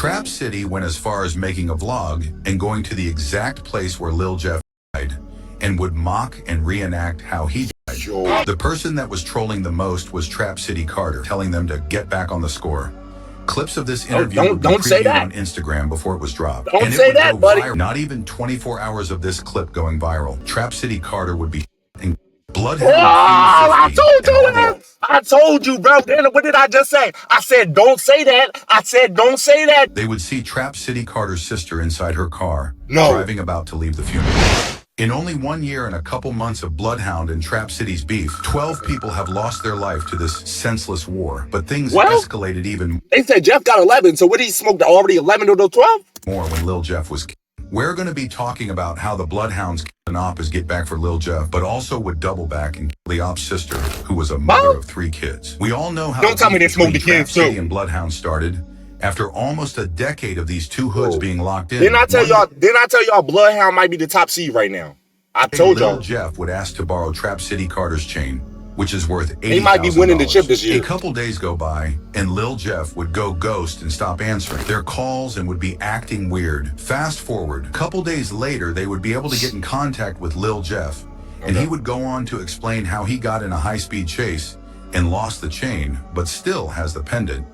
Trap City went as far as making a vlog and going to the exact place where Lil Jeff died and would mock and reenact how he died. Sure. The person that was trolling the most was Trap City Carter, telling them to get back on the score. Clips of this interview would be previewed on Instagram before it was dropped. Don't say that, buddy. Viral. Not even 24 hours of this clip going viral. Trap City Carter would be in Bloodhound Q50. I told you, bro. What did I just say? I said, don't say that. I said, don't say that. They would see Trap City Carter's sister inside her car, driving about to leave the funeral. In only 1 year and a couple months of Bloodhound and Trap City's beef, 12 people have lost their life to this senseless war. But things escalated even. They said Jeff got 11, so what, he smoked already 11 of those 12? More when Lil Jeff was killed. We're going to be talking about how the Bloodhounds killed an op as get back for Lil Jeff, but also would double back and kill the op's sister, who was a mother of 3 kids. We all know how don't tell me they smoked the kids too. And Bloodhound started after almost a decade of these two hoods being locked in. Didn't I tell y'all Bloodhound might be the top seed right now? I told y'all. Lil Jeff would ask to borrow Trap City Carter's chain, which is worth $80,000. He might be winning the chip this year. A couple days go by, and Lil Jeff would go ghost and stop answering their calls and would be acting weird. Fast forward, a couple days later, they would be able to get in contact with Lil Jeff, and he would go on to explain how he got in a high-speed chase and lost the chain, but still has the pendant.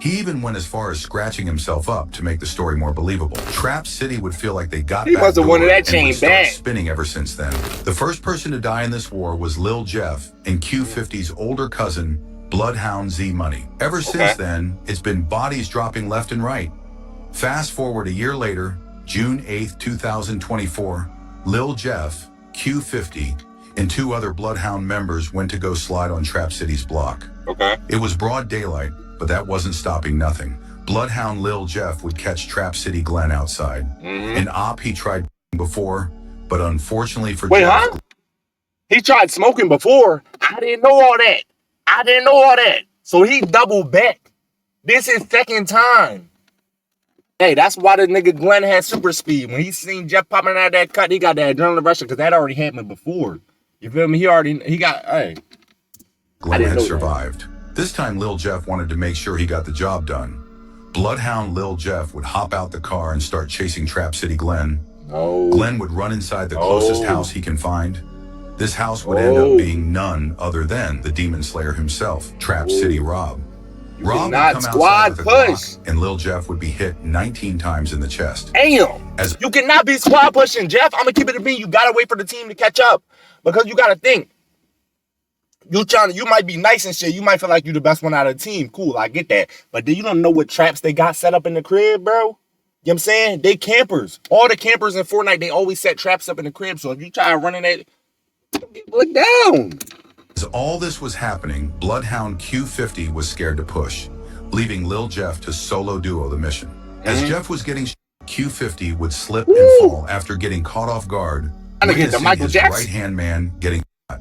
He even went as far as scratching himself up to make the story more believable. Trap City would feel like they got back door wanted that and chain would start back. spinning ever since then. The first person to die in this war was Lil Jeff and Q50's older cousin, Bloodhound Z Money. Ever since then, it's been bodies dropping left and right. Fast forward a year later, June 8th, 2024, Lil Jeff, Q50, and 2 other Bloodhound members went to go slide on Trap City's block. It was broad daylight, but that wasn't stopping nothing. Bloodhound Lil Jeff would catch Trap City Glenn outside. An op he tried before, but unfortunately for Jeff... He tried smoking before? I didn't know all that. So he doubled back. This is second time. Hey, that's why the nigga Glenn had super speed. When he seen Jeff popping out of that cut, he got that adrenaline rush because that already happened before. You feel me? Glenn had survived. This time, Lil Jeff wanted to make sure he got the job done. Bloodhound Lil Jeff would hop out the car and start chasing Trap City Glenn. Glenn would run inside the closest house he can find. This house would end up being none other than the Demon Slayer himself, Trap City Rob. Rob would come outside with a Glock, and Lil Jeff would be hit 19 times in the chest. Damn! You cannot be squad pushing, Jeff. I'm gonna keep it a beat. You gotta wait for the team to catch up. Because you gotta think. You might be nice and shit. You might feel like you're the best one out of the team. Cool, I get that. But you don't know what traps they got set up in the crib, bro. You know what I'm saying? They campers. All the campers in Fortnite, they always set traps up in the crib. So if you try running it, look down. As all this was happening, Bloodhound Q50 was scared to push, leaving Lil Jeff to solo duo the mission. As Jeff was getting Q50 would slip and fall after getting caught off guard, witnessing his right-hand man getting shot.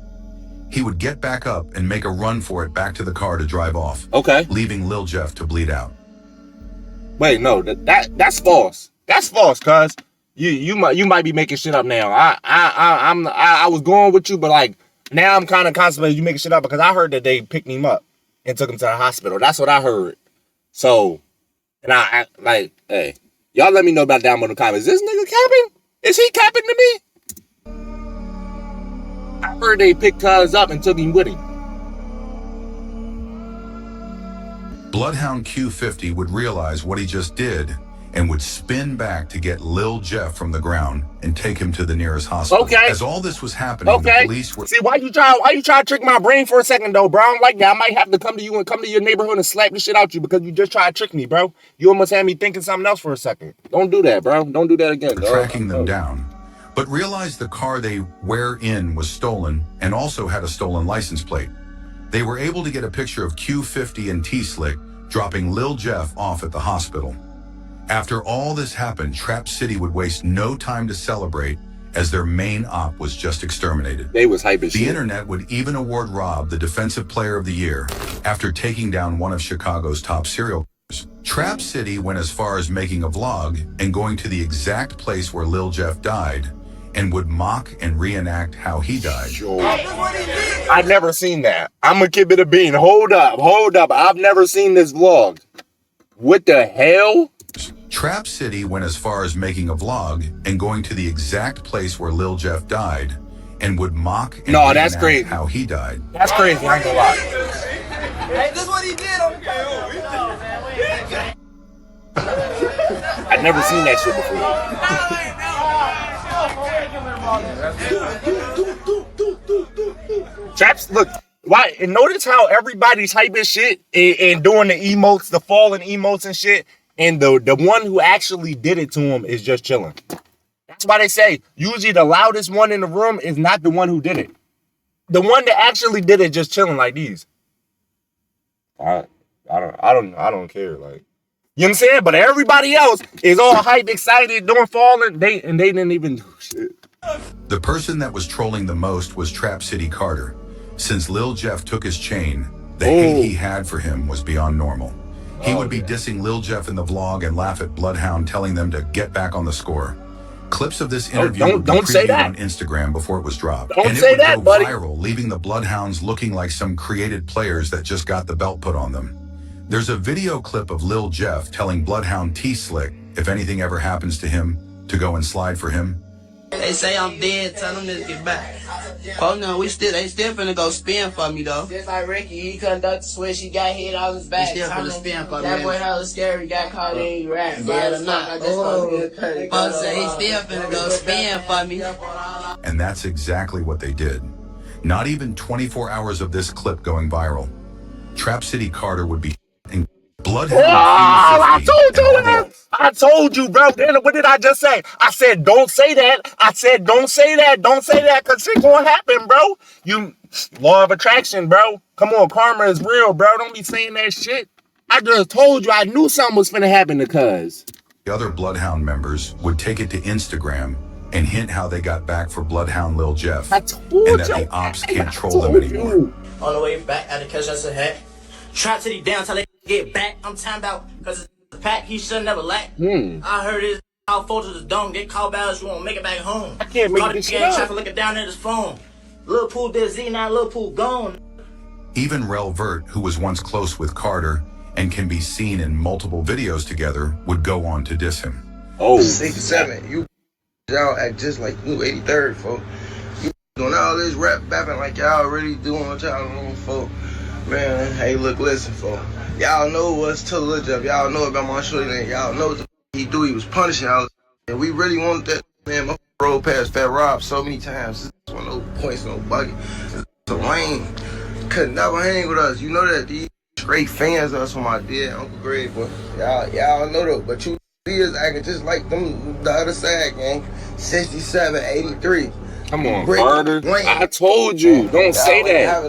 He would get back up and make a run for it back to the car to drive off, leaving Lil Jeff to bleed out. Wait, no, that's false. That's false, cuz you might be making shit up now. I was going with you, but like now I'm kind of constipated. You making shit up because I heard that they picked him up and took him to the hospital. That's what I heard. So, and I like, hey, y'all let me know about down in the comments. Is this nigga capping? Is he capping to me? I heard they picked cuz up and took him with him. Bloodhound Q50 would realize what he just did and would spin back to get Lil Jeff from the ground and take him to the nearest hospital. As all this was happening, the police were... See, why you try to trick my brain for a second, though, bro? I'm like that. I might have to come to you and come to your neighborhood and slap the shit out you because you just tried to trick me, bro. You almost had me thinking something else for a second. Don't do that, bro. Don't do that again, dog. Tracking them down, but realized the car they were in was stolen and also had a stolen license plate. They were able to get a picture of Q50 and T-Slick dropping Lil Jeff off at the hospital. After all this happened, Trap City would waste no time to celebrate as their main op was just exterminated. They was hype as shit. The internet would even award Rob the Defensive Player of the Year after taking down one of Chicago's top serial killers. Trap City went as far as making a vlog and going to the exact place where Lil Jeff died and would mock and reenact how he died. I've never seen that. I'm gonna keep it a bean. Hold up. I've never seen this vlog. What the hell? Trap City went as far as making a vlog and going to the exact place where Lil Jeff died and would mock and that's crazy. how he died. That's crazy, I ain't gonna lie. Hey, this is what he did on the I've never seen that shit before. Traps, look, why? And notice how everybody's hyping shit and doing the emotes, the falling emotes and shit, and the one who actually did it to him is just chilling. That's why they say usually the loudest one in the room is not the one who did it. The one that actually did it just chilling like these. I don't care. Like, you know what I'm saying? But everybody else is all hype, excited, doing falling. They didn't even do shit. The person that was trolling the most was Trap City Carter. Since Lil Jeff took his chain, the hate he had for him was beyond normal. He would be dissing Lil Jeff in the vlog and laugh at Bloodhound, telling them to get back on the score. Clips of this interview would be previewed on Instagram before it was dropped. Don't say that, buddy. Viral, leaving the Bloodhounds looking like some created players that just got the belt put on them. There's a video clip of Lil Jeff telling Bloodhound T-Slick, if anything ever happens to him, to go and slide for him. They say I'm dead, tell them to get back. Oh no, they still finna go spin for me though. Just like Ricky, he conducted switch, he got hit on his back. He still finna spin for me. That boy hella scary, got caught in he rap. Yeah, or not. Folks say he still finna go spin for me. And that's exactly what they did. Not even 24 hours of this clip going viral. Trap City Carter would be in Bloodhound I Q50 told you that. I told you, bro. What did I just say? I said, don't say that. I said, don't say that. Don't say that, because shit gonna happen, bro. You, law of attraction, bro. Come on, karma is real, bro. Don't be saying that shit. I just told you I knew something was finna happen to cuz. The other Bloodhound members would take it to Instagram and hint how they got back for Bloodhound Lil Jeff. I told and that you. the ops can't troll them anymore. On the way back, I had to catch us a hat. Trap City down till they get back. I'm talking about, because it's the pack, he should never lack. I heard his out fall to the dome, get called back, you won't make it back home. I can't make this shit up. Traffic looking down at his phone. Lil Pool did Z, now Lil Pool gone. Even Rel Vert, who was once close with Carter and can be seen in multiple videos together, would go on to diss him. 67, y'all act just like you 83rd, folks. You doing all this rap bapping like y'all already doing what y'all doing, folks. Man, hey, look, listen, folks. Y'all know what's to Lil Jeff. Y'all know about my shorty, and y'all know what he do. He was punishing y'all. And we really wanted that, man. My road past Fat Rob so many times. This one, no points, no bucket. So Wayne could never hang with us. You know that. These great fans of us from my dear Uncle Greg, boy. Y'all know that. But you is acting just like them, the other side, gang. 67, 83. Come on, Carter. I told you, don't say that.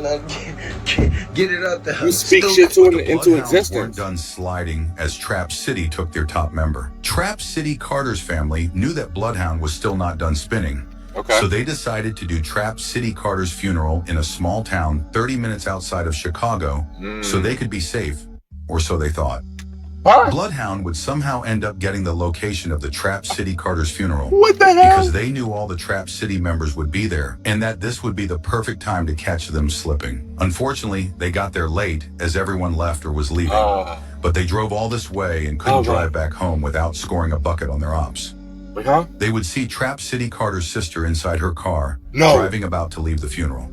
Get it up there. You speak shit into existence. Weren't done sliding as Trap City took their top member. Trap City Carter's family knew that Bloodhound was still not done spinning. So they decided to do Trap City Carter's funeral in a small town 30 minutes outside of Chicago so they could be safe, or so they thought. Bloodhound would somehow end up getting the location of the Trap City Carter's funeral. What the hell? Because they knew all the Trap City members would be there, and that this would be the perfect time to catch them slipping. Unfortunately, they got there late as everyone left or was leaving. But they drove all this way and couldn't drive back home without scoring a bucket on their ops. They would see Trap City Carter's sister inside her car, driving about to leave the funeral.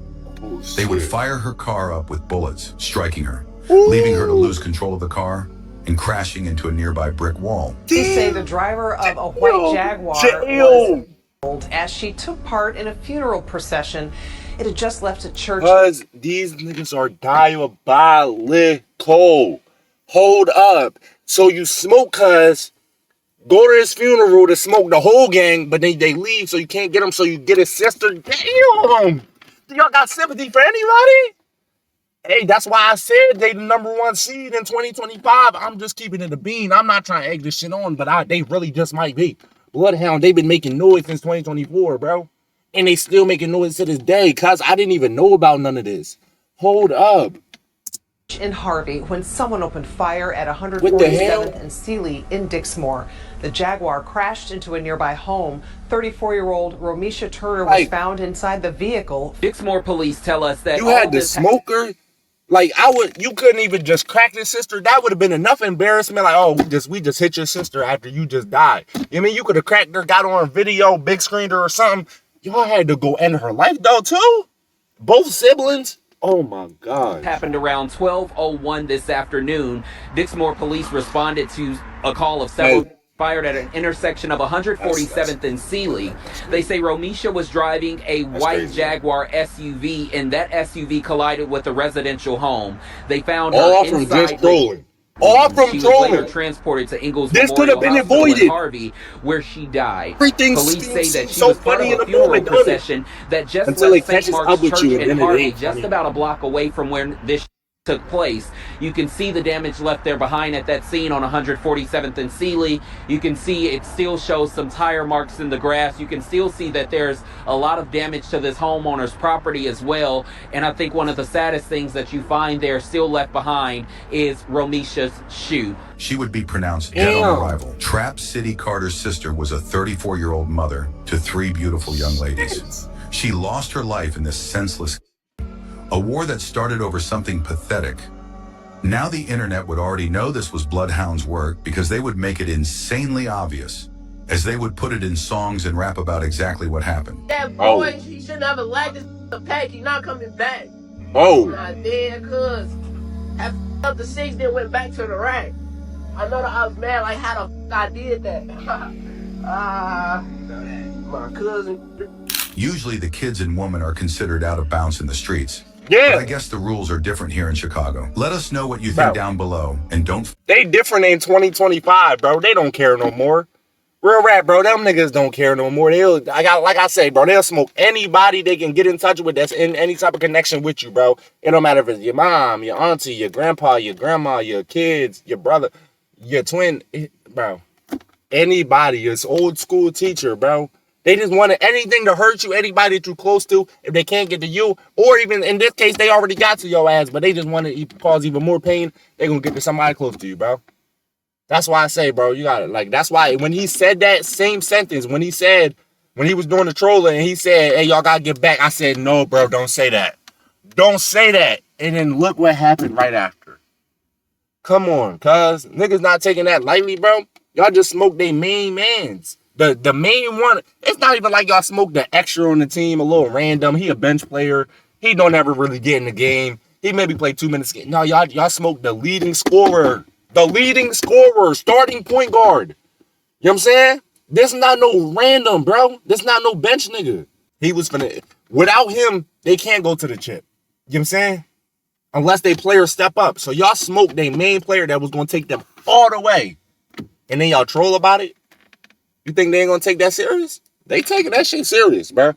They would fire her car up with bullets, striking her, leaving her to lose control of the car and crashing into a nearby brick wall. They say the driver of a white Jaguar was killed as she took part in a funeral procession. It had just left a church. Because these niggas are diabolical. Hold up. So you smoke, cuz go to his funeral to smoke the whole gang, but then they leave so you can't get them, so you get his sister. Damn. Do y'all got sympathy for anybody? Hey, that's why I said they the #1 seed in 2025. I'm just keeping it a bean. I'm not trying to egg this shit on, but they really just might be. Bloodhound, they've been making noise since 2024, bro. And they still making noise to this day, cuz I didn't even know about none of this. Hold up. In Harvey when someone opened fire at 147th and Sealy in Dixmoor. The Jaguar crashed into a nearby home. 34-year-old Romisha Turner was found inside the vehicle. Dixmoor police tell us that you had the smoker Like, you couldn't even just crack this sister. That would have been enough embarrassment. Like, oh, we just hit your sister after you just died. You mean you could have cracked her, got on video, big screened her or something. Y'all had to go end her life though too. Both siblings. Oh my God. Happened around 12:01 this afternoon. Dixmoor police responded to a call of several fired at an intersection of 147th and Sealy. They say Romisha was driving a white Jaguar SUV, and that SUV collided with a residential home. They found all her from inside just trolling. All from she trolling. was later transported to Ingalls This could have Memorial been Hospital avoided. in Harvey, where she died. Everything Police say that she so was part funny of in a the funeral moment, procession that just until left it St. catches Mark's up with Church you, and in then it Harvey, ain't just funny. about a block away from where this took place. You can see the damage left there behind at that scene on 147th and Sealy. You can see it still shows some tire marks in the grass. You can still see that there's a lot of damage to this homeowner's property as well. And I think one of the saddest things that you find there still left behind is Romisha's shoe. She would be pronounced dead on arrival. Trap City Carter's sister was a 34-year-old mother to 3 beautiful young ladies. She lost her life in this senseless a war that started over something pathetic. Now the internet would already know this was Bloodhound's work because they would make it insanely obvious, as they would put it in songs and rap about exactly what happened. That boy, he should never like this pack. He not coming back. Oh. Not dead, cuz. After up the 6, then went back to the rack. I know that I was mad, like, how the I did that. My cousin. Usually the kids and women are considered out of bounds in the streets. Yeah. But I guess the rules are different here in Chicago. Let us know what you think down below, and don't... They different in 2025, bro. They don't care no more. Real rap, bro. Them niggas don't care no more. Like I say, bro, they'll smoke anybody they can get in touch with that's in any type of connection with you, bro. It don't matter if it's your mom, your auntie, your grandpa, your grandma, your kids, your brother, your twin, bro. Anybody, your old school teacher, bro. They just wanted anything to hurt you, anybody that you're close to, if they can't get to you, or even in this case, they already got to your ass, but they just want to cause even more pain, they're going to get to somebody close to you, bro. That's why I say, bro, you got it. Like, that's why when he said that same sentence, when he was doing the trolling, and he said, hey, y'all got to get back, I said, no, bro, don't say that. Don't say that. And then look what happened right after. Come on, cuz. Niggas not taking that lightly, bro. Y'all just smoked their main mans. The main one, it's not even like y'all smoked the extra on the team, a little random. He a bench player. He don't ever really get in the game. He maybe play 2 minutes. No, y'all smoked the leading scorer. The leading scorer, starting point guard. You know what I'm saying? This not no random, bro. This not no bench nigga. He was finna, without him, they can't go to the chip. You know what I'm saying? Unless they players step up. So y'all smoked their main player that was gonna take them all the way. And then y'all troll about it? You think they ain't gonna take that serious? They taking that shit serious, bro.